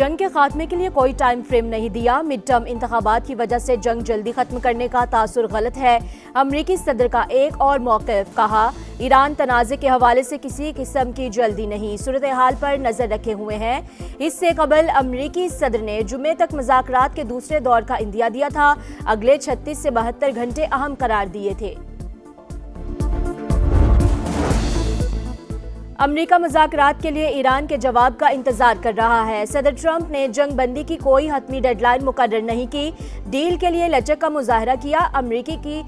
جنگ کے خاتمے کے لیے کوئی ٹائم فریم نہیں دیا۔ مڈ ٹرم انتخابات کی وجہ سے جنگ جلدی ختم کرنے کا تاثر غلط ہے۔ امریکی صدر کا ایک اور موقف، کہا ایران تنازع کے حوالے سے کسی قسم کی جلدی نہیں، صورتحال پر نظر رکھے ہوئے ہیں۔ اس سے قبل امریکی صدر نے جمعے تک مذاکرات کے دوسرے دور کا اندیا دیا تھا۔ اگلے 36 سے 72 گھنٹے اہم قرار دیے تھے۔ امریکہ مذاکرات کے لیے ایران کے جواب کا انتظار کر رہا ہے۔ صدر ٹرمپ نے جنگ بندی کی کوئی حتمی ڈیڈ لائن مقرر نہیں کی، ڈیل کے لیے لچک کا مظاہرہ کیا۔ امریکی کی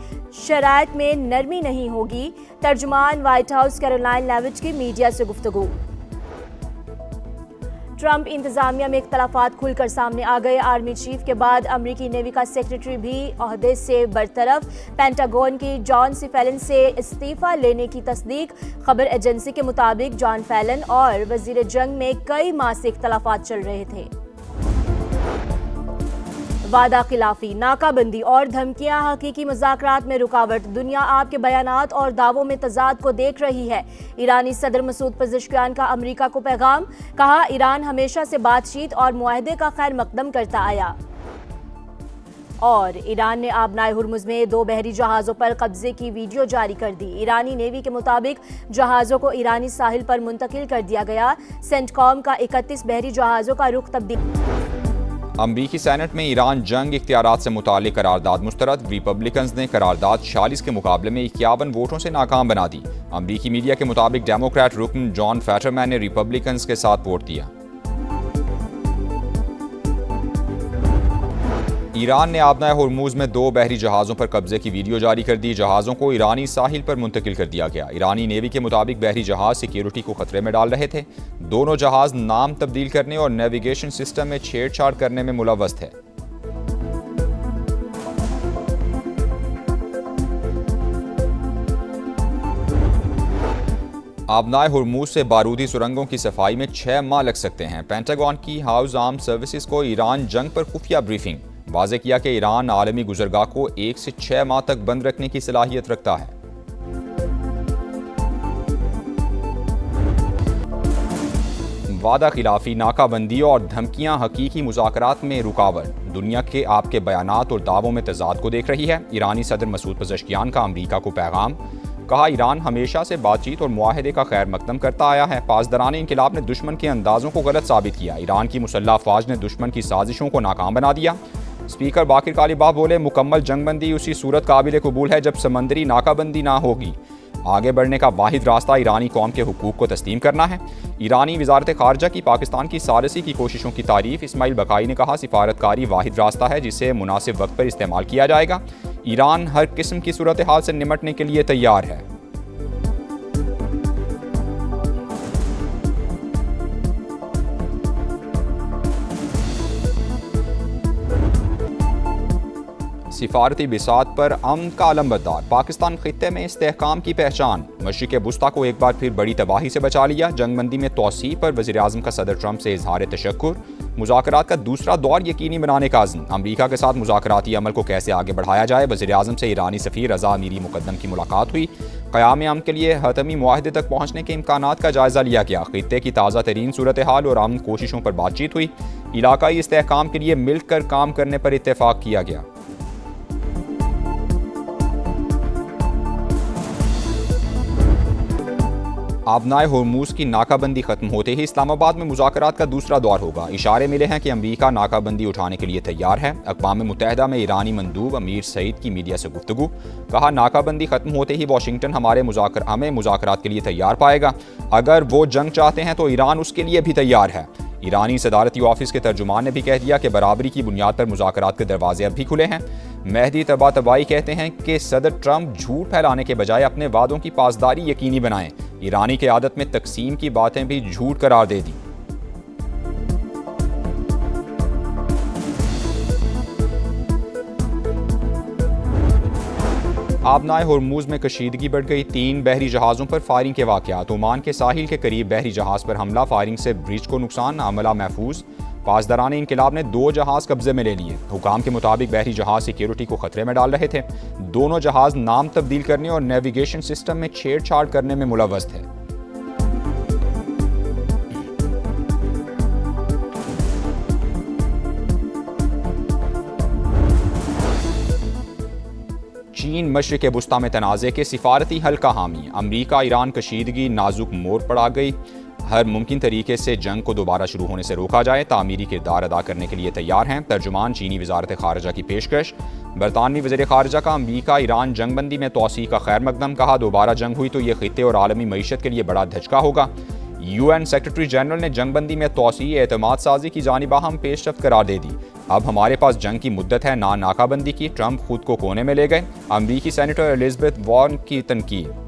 شرائط میں نرمی نہیں ہوگی، ترجمان وائٹ ہاؤس کیرولائن لیوچ کی میڈیا سے گفتگو۔ ٹرمپ انتظامیہ میں اختلافات کھل کر سامنے آ گئے۔ آرمی چیف کے بعد امریکی نیوی کا سیکرٹری بھی عہدے سے برطرف۔ پینٹاگون کی جان سی فیلن سے استعفیٰ لینے کی تصدیق۔ خبر ایجنسی کے مطابق جان فیلن اور وزیر جنگ میں کئی ماہ سے اختلافات چل رہے تھے۔ وعدہ خلافی، ناکہ بندی اور دھمکیاں حقیقی مذاکرات میں رکاوٹ۔ دنیا آپ کے بیانات اور دعووں میں تضاد کو دیکھ رہی ہے۔ ایرانی صدر مسعود پزشکیان کا امریکہ کو پیغام، کہا ایران ہمیشہ سے بات چیت اور معاہدے کا خیر مقدم کرتا آیا۔ اور ایران نے آبنائے ہرمز میں 2 بحری جہازوں پر قبضے کی ویڈیو جاری کر دی۔ ایرانی نیوی کے مطابق جہازوں کو ایرانی ساحل پر منتقل کر دیا گیا۔ سینٹ کام کا 31 بحری جہازوں کا رخ تبدیل۔ امریکی سینٹ میں ایران جنگ اختیارات سے متعلق قرارداد مسترد۔ ریپبلکنز نے قرارداد 46 کے مقابلے میں 51 ووٹوں سے ناکام بنا دی۔ امریکی میڈیا کے مطابق ڈیموکریٹ رکن جان فیٹرمین نے ریپبلکنز کے ساتھ ووٹ دیا۔ ایران نے آبنائے ہرموز میں 2 بحری جہازوں پر قبضے کی ویڈیو جاری کر دی۔ جہازوں کو ایرانی ساحل پر منتقل کر دیا گیا۔ ایرانی نیوی کے مطابق بحری جہاز سیکیورٹی کو خطرے میں ڈال رہے تھے۔ دونوں جہاز نام تبدیل کرنے اور نیویگیشن سسٹم میں چھیڑ چھاڑ کرنے میں ملوث تھے۔ آبنائے ہرموز سے بارودی سرنگوں کی صفائی میں 6 ماہ لگ سکتے ہیں۔ پینٹاگون کی ہاؤس آرمڈ سروسز کو ایران جنگ پر خفیہ بریفنگ۔ واضح کیا کہ ایران عالمی گزرگاہ کو 1 سے 6 ماہ تک بند رکھنے کی صلاحیت رکھتا ہے۔ وعدہ خلافی، ناکہ بندی اور دھمکیاں حقیقی مذاکرات میں رکاوٹ۔ دنیا کے آپ کے بیانات اور دعووں میں تضاد کو دیکھ رہی ہے۔ ایرانی صدر مسعود پزشکیان کا امریکہ کو پیغام، کہا ایران ہمیشہ سے بات چیت اور معاہدے کا خیر مقدم کرتا آیا ہے۔ پاسداران انقلاب نے دشمن کے اندازوں کو غلط ثابت کیا۔ ایران کی مسلح افواج نے دشمن کی سازشوں کو ناکام بنا دیا۔ اسپیکر باقر کالیباف بولے، مکمل جنگ بندی اسی صورت قابل قبول ہے جب سمندری ناکہ بندی نہ ہوگی۔ آگے بڑھنے کا واحد راستہ ایرانی قوم کے حقوق کو تسلیم کرنا ہے۔ ایرانی وزارت خارجہ کی پاکستان کی ثالثی کی کوششوں کی تعریف۔ اسماعیل بقائی نے کہا، سفارتکاری واحد راستہ ہے جسے مناسب وقت پر استعمال کیا جائے گا۔ ایران ہر قسم کی صورتحال سے نمٹنے کے لیے تیار ہے۔ سفارتی بساط پر امن کا علمبردار، پاکستان خطے میں استحکام کی پہچان۔ مشرق وسطیٰ کو ایک بار پھر بڑی تباہی سے بچا لیا۔ جنگ بندی میں توسیع پر وزیراعظم کا صدر ٹرمپ سے اظہار تشکر۔ مذاکرات کا دوسرا دور یقینی بنانے کا عزم۔ امریکہ کے ساتھ مذاکراتی عمل کو کیسے آگے بڑھایا جائے۔ وزیراعظم سے ایرانی سفیر رضا امیری مقدم کی ملاقات ہوئی۔ قیام امن کے لیے حتمی معاہدے تک پہنچنے کے امکانات کا جائزہ لیا گیا۔ خطے کی تازہ ترین صورتحال اور امن کوششوں پر بات چیت ہوئی۔ علاقائی استحکام کے لیے مل کر کام کرنے پر اتفاق کیا گیا۔ آبنائے ہرموز کی ناکہ بندی ختم ہوتے ہی اسلام آباد میں مذاکرات کا دوسرا دور ہوگا۔ اشارے ملے ہیں کہ امریکہ ناکہ بندی اٹھانے کے لیے تیار ہے۔ اقوام متحدہ میں ایرانی مندوب امیر سعید کی میڈیا سے گفتگو، کہا ناکہ بندی ختم ہوتے ہی واشنگٹن ہمیں مذاکرات کے لیے تیار پائے گا۔ اگر وہ جنگ چاہتے ہیں تو ایران اس کے لیے بھی تیار ہے۔ ایرانی صدارتی آفس کے ترجمان نے بھی کہہ دیا کہ برابری کی بنیاد پر مذاکرات کے دروازے اب بھی کھلے ہیں۔ مہدی طباطبائی کہتے ہیں کہ صدر ٹرمپ جھوٹ پھیلانے کے بجائے اپنے وعدوں کی پاسداری یقینی بنائیں۔ ایرانی قیادت میں تقسیم کی باتیں بھی جھوٹ قرار دے دیں۔ آبنائے ہرموز میں کشیدگی بڑھ گئی۔ 3 بحری جہازوں پر فائرنگ کے واقعات۔ عمان کے ساحل کے قریب بحری جہاز پر حملہ، فائرنگ سے برج کو نقصان، عملہ محفوظ۔ پاسداران انقلاب نے 2 جہاز قبضے میں لے لیے۔ حکام کے مطابق بحری جہاز سیکیورٹی کو خطرے میں ڈال رہے تھے۔ دونوں جہاز نام تبدیل کرنے اور نیویگیشن سسٹم میں چھیڑ چھاڑ کرنے میں ملوث تھے۔ چین مشرق وسطی میں تنازع کے سفارتی حل کا حامی، امریکہ ایران کشیدگی نازک موڑ پر آ گئی، ہر ممکن طریقے سے جنگ کو دوبارہ شروع ہونے سے روکا جائے، تعمیری کردار ادا کرنے کے لیے تیار ہیں، ترجمان چینی وزارت خارجہ کی پیشکش۔ برطانوی وزیر خارجہ کا امریکہ ایران جنگ بندی میں توسیع کا خیر مقدم، کہا دوبارہ جنگ ہوئی تو یہ خطے اور عالمی معیشت کے لیے بڑا دھچکا ہوگا۔ UN سیکرٹری جنرل نے جنگ بندی میں توسیع اعتماد سازی کی جانب اہم پیش رفت قرار دے دی۔ اب ہمارے پاس جنگ کی مدت ہے، نہ ناکہ بندی کی۔ ٹرمپ خود کو کونے میں لے گئے، امریکی سینیٹر الزبتھ وارن کی تنقید۔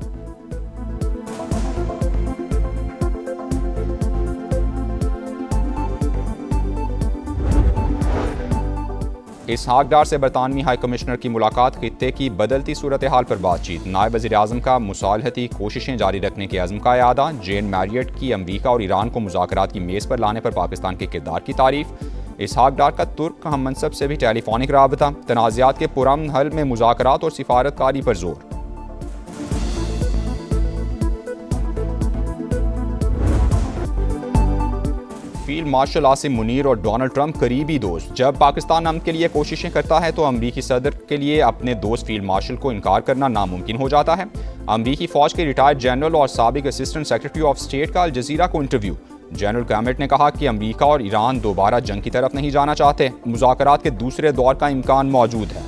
اسحاق ڈار سے برطانوی ہائی کمشنر کی ملاقات، خطے کی بدلتی صورتحال پر بات چیت۔ نائب وزیر اعظم کا مصالحتی کوششیں جاری رکھنے کے عزم کا اعادہ۔ جین میریٹ کی امریکہ اور ایران کو مذاکرات کی میز پر لانے پر پاکستان کے کردار کی تعریف۔ اسحاق ڈار کا ترک ہم منصب سے بھی ٹیلی فونک رابطہ، تنازعات کے پرامن حل میں مذاکرات اور سفارتکاری پر زور۔ فیلڈ مارشل عاصم منیر اور ڈونلڈ ٹرمپ قریبی دوست۔ جب پاکستان امن کے لیے کوششیں کرتا ہے تو امریکی صدر کے لیے اپنے دوست فیلڈ مارشل کو انکار کرنا ناممکن ہو جاتا ہے۔ امریکی فوج کے ریٹائرڈ جنرل اور سابق اسسٹنٹ سیکرٹری آف اسٹیٹ کا الجزیرہ کو انٹرویو۔ جنرل گیمٹ نے کہا کہ امریکہ اور ایران دوبارہ جنگ کی طرف نہیں جانا چاہتے، مذاکرات کے دوسرے دور کا امکان موجود ہے۔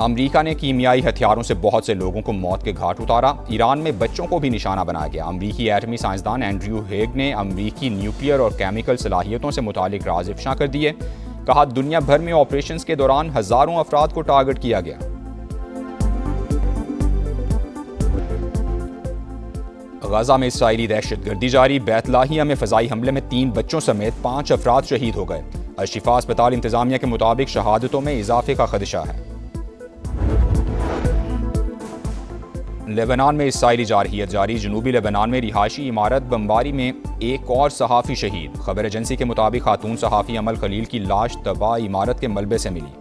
امریکہ نے کیمیائی ہتھیاروں سے بہت سے لوگوں کو موت کے گھاٹ اتارا، ایران میں بچوں کو بھی نشانہ بنایا گیا۔ امریکی ایٹمی سائنسدان اینڈریو ہیگ نے امریکی نیوکلیئر اور کیمیکل صلاحیتوں سے متعلق راز افشاء کر دیے، کہا دنیا بھر میں آپریشنز کے دوران ہزاروں افراد کو ٹارگٹ کیا گیا۔ غزہ میں اسرائیلی دہشت گردی جاری، بیت لاہیہ میں فضائی حملے میں 3 بچوں سمیت 5 افراد شہید ہو گئے۔ الشفا اسپتال انتظامیہ کے مطابق شہادتوں میں اضافے کا خدشہ ہے۔ لبنان میں اسرائیلی جارحیت جاری، جنوبی لبنان میں رہائشی عمارت بمباری میں ایک اور صحافی شہید۔ خبر ایجنسی کے مطابق خاتون صحافی امل خلیل کی لاش تباہ عمارت کے ملبے سے ملی۔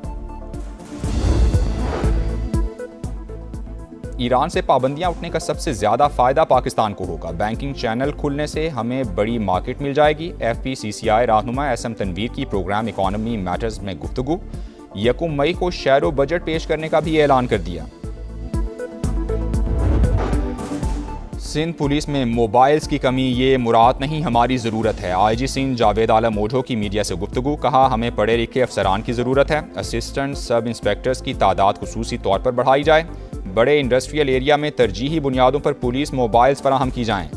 ایران سے پابندیاں اٹھنے کا سب سے زیادہ فائدہ پاکستان کو ہوگا، بینکنگ چینل کھلنے سے ہمیں بڑی مارکیٹ مل جائے گی۔ FPCCI رہنما SM تنویر کی پروگرام اکانومی میٹرز میں گفتگو۔ 1 مئی کو شیرو بجٹ پیش کرنے کا بھی اعلان کر دیا۔ سندھ پولیس میں موبائلز کی کمی یہ مراد نہیں، ہماری ضرورت ہے۔ IG سندھ جاوید عالم اوجھو کی میڈیا سے گفتگو، کہا ہمیں پڑھے لکھے افسران کی ضرورت ہے، اسسٹنٹ سب انسپیکٹرز کی تعداد خصوصی طور پر بڑھائی جائے، بڑے انڈسٹریل ایریا میں ترجیحی بنیادوں پر پولیس موبائلز فراہم کی جائیں۔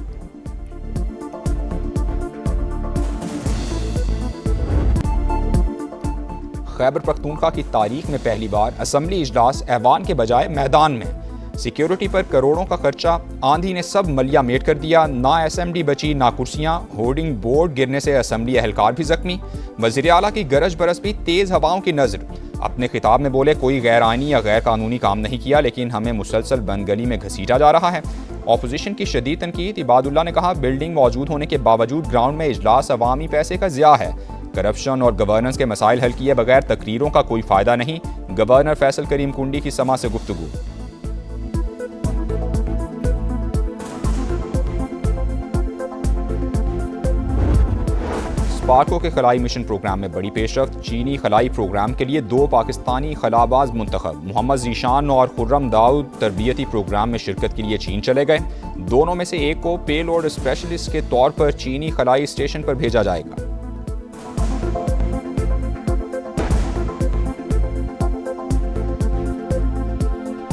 خیبر پختونخوا کی تاریخ میں پہلی بار اسمبلی اجلاس ایوان کے بجائے میدان میں، سیکیورٹی پر کروڑوں کا خرچہ، آندھی نے سب ملیا میٹ کر دیا، نہ SMD بچی نہ کرسیاں، ہورڈنگ بورڈ گرنے سے اسمبلی اہلکار بھی زخمی، وزیر اعلیٰ کی گرج برس بھی تیز ہواؤں کی نظر۔ اپنے خطاب میں بولے کوئی غیر آئینی یا غیر قانونی کام نہیں کیا، لیکن ہمیں مسلسل بند گلی میں گھسیٹا جا رہا ہے۔ اپوزیشن کی شدید تنقید، عباد اللہ نے کہا بلڈنگ موجود ہونے کے باوجود گراؤنڈ میں اجلاس عوامی پیسے کا ضیاع ہے، کرپشن اور گورننس کے مسائل حل کیے بغیر تقریروں کا کوئی فائدہ نہیں۔ گورنر فیصل کریم کنڈی کی سما سے گفتگو۔ اسپارکو کے خلائی مشن پروگرام میں بڑی پیش رفت، چینی خلائی پروگرام کے لیے 2 پاکستانی خلاباز منتخب، محمد ذیشان اور خرم داؤد تربیتی پروگرام میں شرکت کے لیے چین چلے گئے، دونوں میں سے ایک کو پے لوڈ اسپیشلسٹ کے طور پر چینی خلائی اسٹیشن پر بھیجا جائے گا۔